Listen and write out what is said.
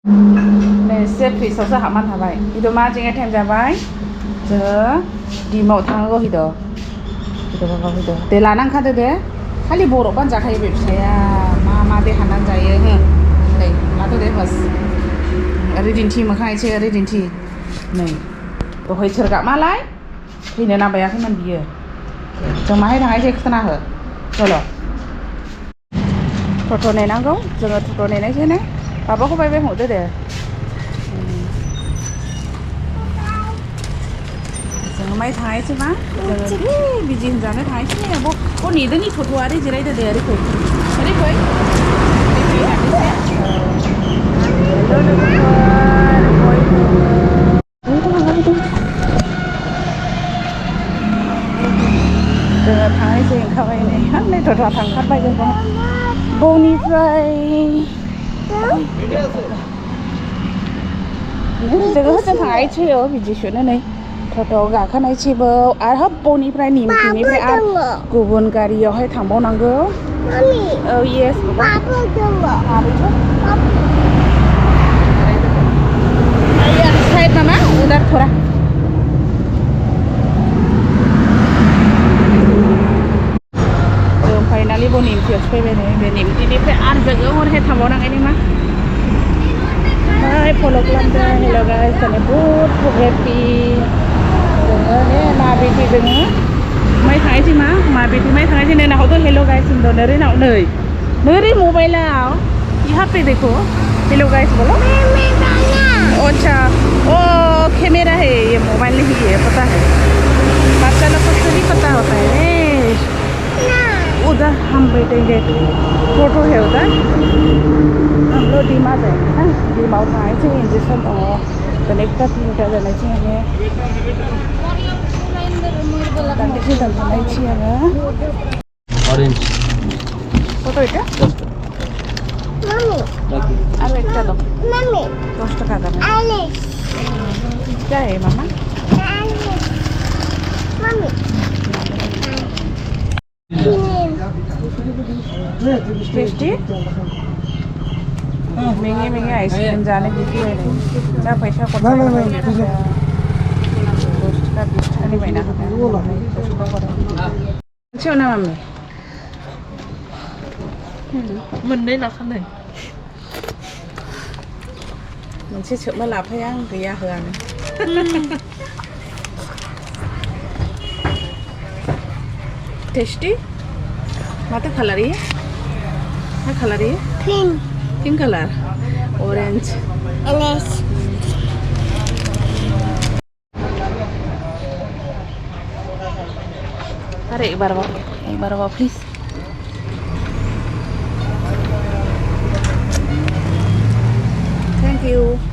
नै एसे फ्रिजआवसो हाबनानै थाबाय हिद' मा जोंहा टाइम जाबाय जोङो डिमाव थांनांगौ हिद' बाबा हिद' दे लानांखादो दे खालि बरफआनो जाखायो बे फिसाया मा दे हाननानै जायो नै लादो दे बास ओरै दिन्थि मोखां एसे ओरै दिन्थि नै दहाय सोर गाबमालाय फैनो नांबायाखैमोन बियो जों माहाय थांनायसै खिथाना हो चल' टट' नेनांगौ जोङो टट' नेनायसैनो बाबाखौ बाय हमदो दे जोङो माइ थांनायसै मा जोङो बिजि होनजानो थांनायसै आब' नेदों इ टट'आ ओरै जिरायदो दे ओरै फै ओरै फै हेल' लोगोफोर बयबो जोङो थांनायसै ओंखारबाय नै नै टट'आ थांथारबाय जोंखौ बनिफ्राय जोङो होजों थांनायसै बिदिसोनो नै टट'आव गाखोनायसैबो आरो हाब बनिफ्राय निमथिंनिफ्राय आरो गुबुन गारियावहाय थांबावनांगौ औ येस साइड मामा उधर थोड़ा जों फाइनालि निमथियावसो फैबाय नै बे निमथिनिफ्राय आरो जोङो हरहाय थांबावनांगौ मा हाय फल' खालामदों हेल' गाइस दिनै बुहुद हेपि जोङो हे मा बेटि जोङो माइ थांनायसै मा बेटि माइ थांनायसै नै नाहरदो हेल' गाइस होनदों नोरै नाव नै मबाइलाव यहाँ पे देखो हेलो गाइस बोलो अच्छा ओ कैमरा है ये मोबाइल नहीं है पता है बच्चा लोग को नहीं पता होता है उधर हम बैठेंगे फोटो है उधर हम लोग डीमा जाएंगे ना डीमा थांनायसै इंजेक्शन दङ कनेक्टा फिल्टा जानायसै आङो दान्दिसे दोनथ'नायसै आङो ऑरेंज फोटो এটা আর একটা দাও 10 টাকা দাও क्या है मामा टेस्टी महंगे आइसक्रीम जाने की क्या पैसा खर्च 10 টাকা 20 টাকা नहीं बायना होना ना मम्मी मोननै लाखानाय मोनसे सोबना लाफाया आं गैया होआनो टेस्टी माथो कलर ये क्या कलर ये पिंक कलर ऑरेंज अरे एक बार प्लीज Thank you.